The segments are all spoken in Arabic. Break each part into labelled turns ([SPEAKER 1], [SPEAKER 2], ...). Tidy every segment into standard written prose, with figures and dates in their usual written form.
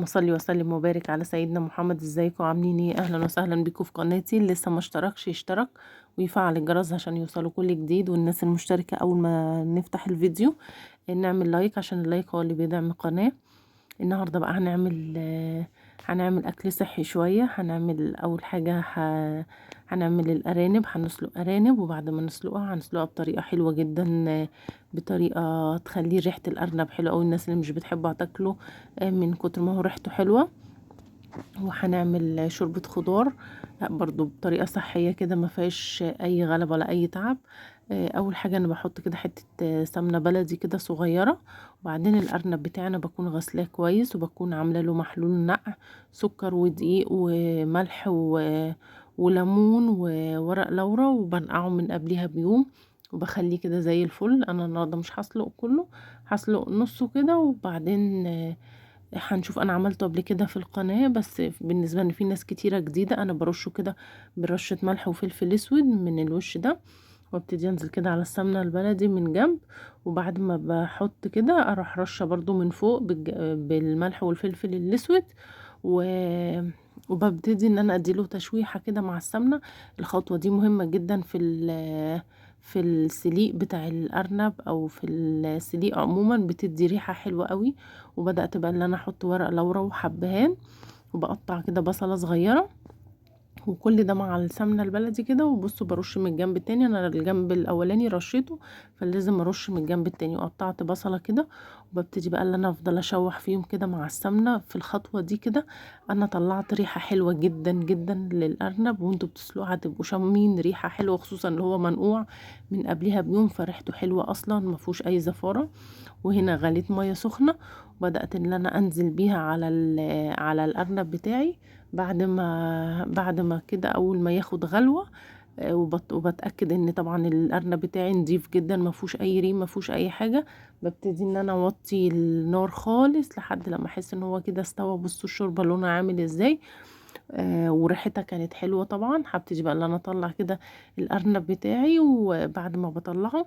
[SPEAKER 1] صل وسلم وبارك على سيدنا محمد. ازيكم عاملين ايه؟ اهلا وسهلا بكم في قناتي. اللي لسه ما اشتركش يشترك ويفعل الجرس عشان يوصلوا كل جديد، والناس المشتركة اول ما نفتح الفيديو نعمل لايك عشان اللايك هو اللي بيدعم القناة. النهاردة بقى هنعمل اكل صحي شوية. هنعمل اول حاجة هنعمل الارانب. هنسلق ارانب، وبعد ما هنسلقها بطريقة حلوة جدا، بطريقة تخلي ريحة الارنب حلوة اوي. الناس اللي مش بتحبه هتاكله من كتر ما هو ريحته حلوة. وهنعمل شوربة خضار برضو بطريقة صحية كده، ما فيهاش اي غلب ولا اي تعب. اول حاجة انا بحط كده حتة سمنة بلدي كده صغيرة، وبعدين الارنب بتاعنا بكون غسلاه كويس، وبكون عاملة له محلول نقع، سكر ودقيق وملح وليمون وورق لورا، وبنقعه من قبلها بيوم وبخليه كده زي الفل. انا النهارده مش هسلق كله، هسلق نصه كده، وبعدين هنشوف. انا عملته قبل كده في القناة، بس بالنسبة ان في ناس كتيرة جديدة انا برشه كده برشة ملح وفلفل اسود من الوش ده، وابتدي انزل كده على السمنة البلدي من جنب، وبعد ما بحط كده اروح رشة برضو من فوق بالملح والفلفل الاسود و... وببتدي ان انا اديله تشويحة كده مع السمنة. الخطوة دي مهمة جدا في السليق بتاع الارنب، او في السليق عموما بتدي ريحة حلوة قوي. وبدأت بقى ان انا احط ورق لورا وحبهان، وبقطع كده بصلة صغيرة، وكل ده مع السمنة البلدي كده. وبصوا برش من الجنب التاني، انا الجنب الاولاني رشيته فلازم ارش من الجنب التاني. وقطعت بصلة كده، وببتدي بقى ان انا افضل اشوح فيهم كده مع السمنة. في الخطوة دي كده انا طلعت ريحة حلوة جدا جدا للارنب، وانتوا بتسلقوا هتبقوا شامين ريحة حلوة، خصوصا اللي هو منقوع من قبلها بيوم، فريحته حلوة اصلا ما فيهوش اي زفارة. وهنا غليت مية سخنة، وبدأت ان انا انزل بيها على الارنب بتاعي. بعد ما كده اول ما ياخد غلوة، وبتأكد ان طبعا الارنب بتاعي نضيف جدا، ما فيهوش اي ريم، ما فيهوش اي حاجة. ببتدي ان انا اوطي النار خالص لحد لما احس ان هو كده استوى. بصوا الشوربة لونها عامل ازاي، وريحتها كانت حلوة. طبعا هبتدي بقى ان انا اطلع كده الارنب بتاعي، وبعد ما بطلعه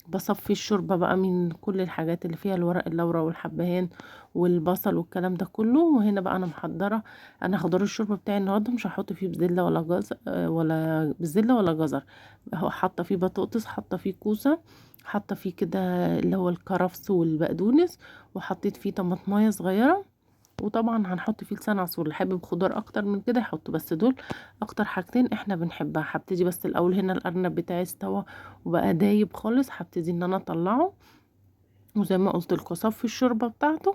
[SPEAKER 1] بصفي الشوربة بقى من كل الحاجات اللي فيها، الورق اللورا والحبهان والبصل والكلام ده كله. وهنا بقى انا محضرة انا خضار الشوربة بتاعي النهارده، مش هحط فيه بزلة ولا جزر، ولا بزلة ولا جزر. هو حاطة فيه بطاطس، حاطة فيه كوسة، حاطة فيه كده اللي هو الكرفس والبقدونس، وحطيت فيه طماطمايه صغيرة. وطبعا هنحط فيه لسان عصفور، اللي حابب خضار اكتر من كده يحط، بس دول اكتر حاجتين احنا بنحبها. هبتدي بس الاول هنا الارنب بتاعي استوى وبقى دايب خالص، هبتدي ان انا اطلعه، وزي ما قلت لكم اصفي الشوربه بتاعته،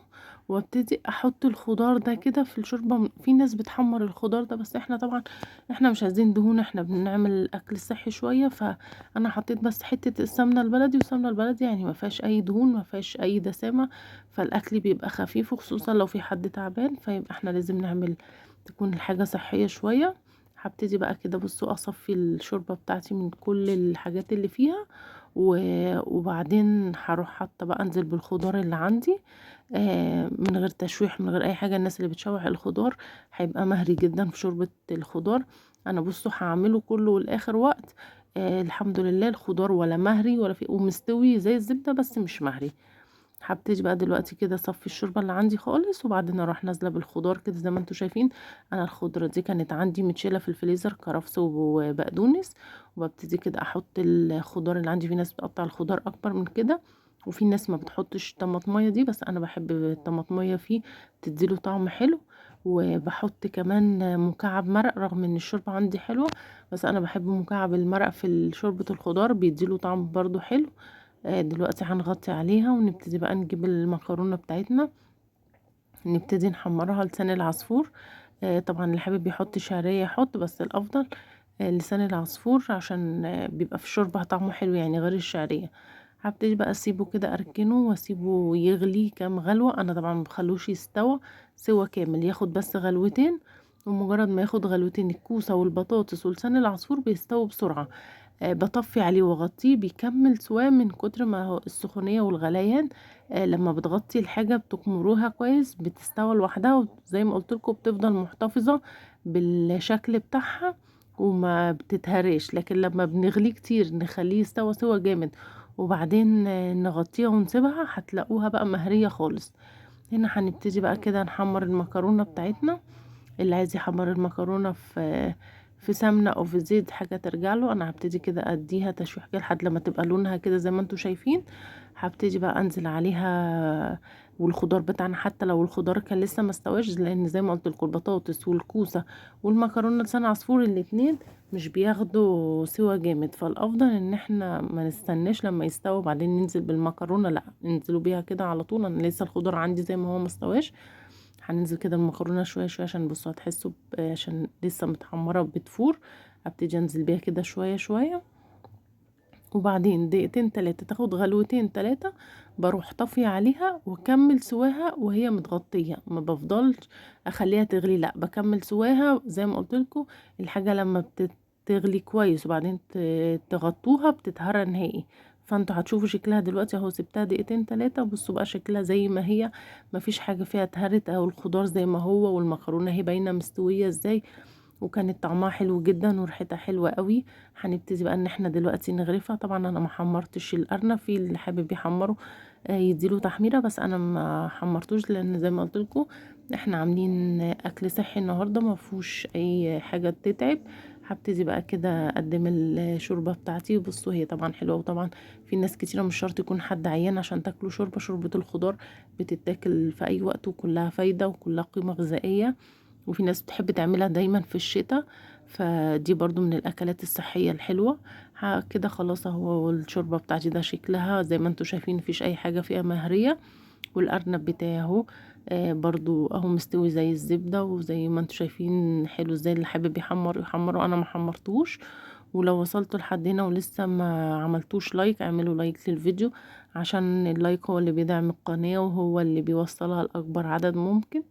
[SPEAKER 1] وابتدي احط الخضار ده كده في الشوربه. في ناس بتحمر الخضار ده، بس احنا طبعا احنا مش عايزين دهون، احنا بنعمل اكل صحي شويه. فانا حطيت بس حته السمنه البلدي، والسمنه البلدي يعني ما فيهاش اي دهون، ما فيهاش اي دسامه، فالاكل بيبقى خفيف، وخصوصا لو في حد تعبان فيبقى احنا لازم تكون الحاجه صحيه شويه. هبتدي بقى كده بصوا اصفي الشوربه بتاعتي من كل الحاجات اللي فيها، وبعدين هروح حاطه بقى انزل بالخضار اللي عندي، من غير تشويح من غير اي حاجه. الناس اللي بتشوح الخضار هيبقى مهري جدا في شوربه الخضار. انا بصوا هعمله كله لاخر وقت. الحمد لله الخضار ولا مهري ولا في، ومستوي زي الزبده بس مش مهري. هبتدي بقى دلوقتي كده اصفي الشوربه اللي عندي خالص، وبعدين اروح نازله بالخضار كده زي ما انتم شايفين. انا الخضره دي كانت عندي متشيله في الفريزر، كرفس وبقدونس، وببتدي كده احط الخضار اللي عندي. في ناس بتقطع الخضار اكبر من كده، وفي ناس ما بتحطش طماطميه دي، بس انا بحب الطماطميه فيه تديله طعم حلو. وبحط كمان مكعب مرق، رغم ان الشوربه عندي حلوه، بس انا بحب مكعب المرق في شوربه الخضار، بيديله طعم برضو حلو. دلوقتي هنغطي عليها، ونبتدي بقى نجيب المكرونة بتاعتنا، نبتدي نحمرها لسان العصفور. طبعا اللي حابب يحط شعرية يحط، بس الافضل لسان العصفور، عشان بيبقى في الشوربة طعمه حلو يعني غير الشعرية. هبتدي بقى اسيبه كده اركنه واسيبه يغلي كام غلوة. انا طبعا مبخلوش يستوى سوا كامل، ياخد بس غلوتين، ومجرد ما ياخد غلوتين الكوسة والبطاطس ولسان العصفور بيستووا بسرعة. بطفي عليه واغطيه بيكمل سواه من كتر ما هو السخونية والغليان. لما بتغطي الحاجة بتكمروها كويس بتستوى لوحدها، وزي ما قلت لكم بتفضل محتفظة بالشكل بتاعها وما بتتهريش. لكن لما بنغليه كتير نخليه يستوى سوا جامد، وبعدين نغطيها ونسيبها، هتلاقوها بقى مهرية خالص. هنا هنبتدي بقى كده نحمر المكرونة بتاعتنا. اللي عايز يحمر المكرونة في سمنة او في زيت حاجة ترجع له. انا هبتدي كده اديها تشويح كده لحد لما تبقى لونها كده زي ما انتوا شايفين. هبتدي بقى انزل عليها والخضار بتاعنا، حتى لو الخضار كان لسه ما استواش، لان زي ما قلت لكم البطاطس والكوسه والمكرونه لسان عصفور الاتنين مش بياخدوا سوا جامد، فالافضل ان احنا ما نستناش لما يستووا بعدين ننزل بالمكرونه، لا ننزلوا بيها كده على طول. انا لسه الخضار عندي زي ما هو ما استواش، هننزل كده المكرونه شويه شويه عشان بصوا هتحسوا عشان لسه متحمره بتفور. هبتدي انزل بيها كده شويه شويه، وبعدين دقيقتين تلاتة تاخد غلوتين تلاتة بروح طافية عليها واكمل سواها وهي متغطية. ما بفضلش اخليها تغلي، لا بكمل سواها زي ما قلتلكوا. الحاجة لما بتغلي كويس وبعدين تغطوها بتتهرى نهائي. فانتوا هتشوفوا شكلها دلوقتي اهو، سبتها دقيقتين تلاتة، بصوا بقى شكلها زي ما هي، مفيش حاجة فيها اتهرت، او الخضار زي ما هو والمكرونة هي باينة مستوية ازاي، وكانت طعمها حلو جدا وريحتها حلوة قوي. هنبتدي بقى ان احنا دلوقتي نغرفها. طبعا انا ما حمرتش الارنب، في اللي حابب يحمره يديله تحميره، بس انا ما حمرتوش لان زي ما قلت لكم احنا عاملين اكل صحي النهارده ما فيهوش اي حاجه تتعب. هبتدي بقى كده اقدم الشوربه بتاعتي. بصوا هي طبعا حلوه، وطبعا في ناس كتيره مش شرط يكون حد عيان عشان تاكلوا شوربه الخضار بتتاكل في اي وقت وكلها فايده وكلها قيمه غذائيه. وفي ناس بتحب تعملها دايما في الشتاء، فدي برضو من الاكلات الصحية الحلوة. كده خلاص اهو الشوربة بتاعتي ده شكلها زي ما انتوا شايفين، مفيش اي حاجة فيها مهرية. والارنب بتاعي اهو برضو اهو مستوي زي الزبدة، وزي ما انتوا شايفين حلو ازاي. اللي حابب يحمر يحمره، انا ما حمرتوش. ولو وصلتوا لحد هنا ولسه ما عملتوش لايك، اعملوا لايك للفيديو عشان اللايك هو اللي بيدعم القناة وهو اللي بيوصلها لأكبر عدد ممكن.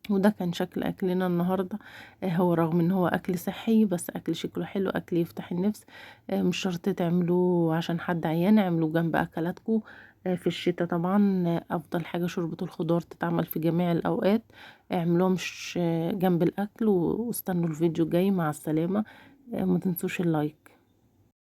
[SPEAKER 1] وده كان شكل اكلنا النهارده. هو رغم ان هو اكل صحي بس اكل شكله حلو، اكل يفتح النفس. مش شرط تعملوه عشان حد عيان، اعملوه جنب اكلاتكم. في الشتاء طبعا افضل حاجه شوربه الخضار تتعمل في جميع الاوقات. اعملوها مش جنب الاكل. واستنوا الفيديو الجاي، مع السلامه. ما تنسوش اللايك.